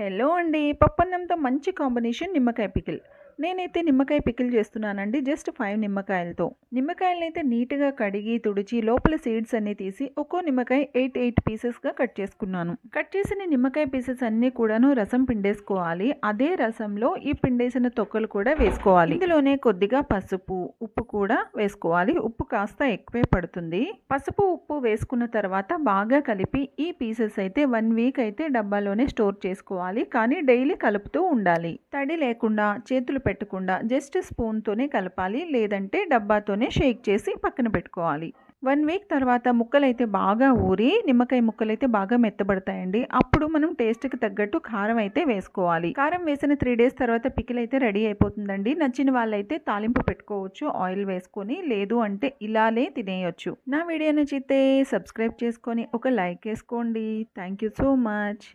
Hello అండి. పప్పన్నంతో మంచి combination నిమ్మకాయ పికిల్. నేనైతే నిమ్మకాయ పికిల్ చేస్తున్నానండి. జస్ట్ 5 నిమ్మకాయలతో. నిమ్మకాయలనైతే నీట్‌గా కడిగి, తుడిచి లోపల సీడ్స్ అన్నీ తీసి ఒక్కో నిమ్మకాయ 8 పీసెస్‌గా కట్ చేసుకున్నాను. కట్ చేసిన నిమ్మకాయ పీసెస్ అన్నీ కూడాను రసం పిండేసుకోవాలి. అదే రసంలో ఈ పిండేసిన తొక్కలు కూడా వేసుకోవాలి. ఇందులోనే కొద్దిగా పసుపు, ఉప్పు కూడా వేసుకోవాలి. ఉప్పు కాస్త ఎక్కువే పడుతుంది. పసుపు, ఉప్పు వేసుకున్న తర్వాత బాగా కలిపి ఈ పీసెస్ అయితే 1 వీక్ అయితే డబ్బాలోనే స్టోర్ చేసుకోవాలి. కానీ డైలీ కలుపుతూ ఉండాలి. తడి లేకుండా చేతులు పెట్టకుండా జస్ట్ స్పూన్తోనే కలపాలి. లేదంటే డబ్బాతోనే షేక్ చేసి పక్కన పెట్టుకోవాలి. 1 వీక్ తర్వాత ముక్కలైతే బాగా ఊరి నిమ్మకాయ ముక్కలైతే బాగా మెత్తబడతాయండి. అప్పుడు మనం టేస్ట్కి తగ్గట్టు కారం అయితే వేసుకోవాలి. కారం వేసిన 3 డేస్ తర్వాత పికిల్ అయితే రెడీ అయిపోతుందండి. నచ్చిన వాళ్ళైతే తాలింపు పెట్టుకోవచ్చు ఆయిల్ వేసుకొని. లేదు అంటే ఇలానే తినేయొచ్చు. నా వీడియో నచ్చితే సబ్స్క్రైబ్ చేసుకొని ఒక లైక్ వేసుకోండి. Thank you so much.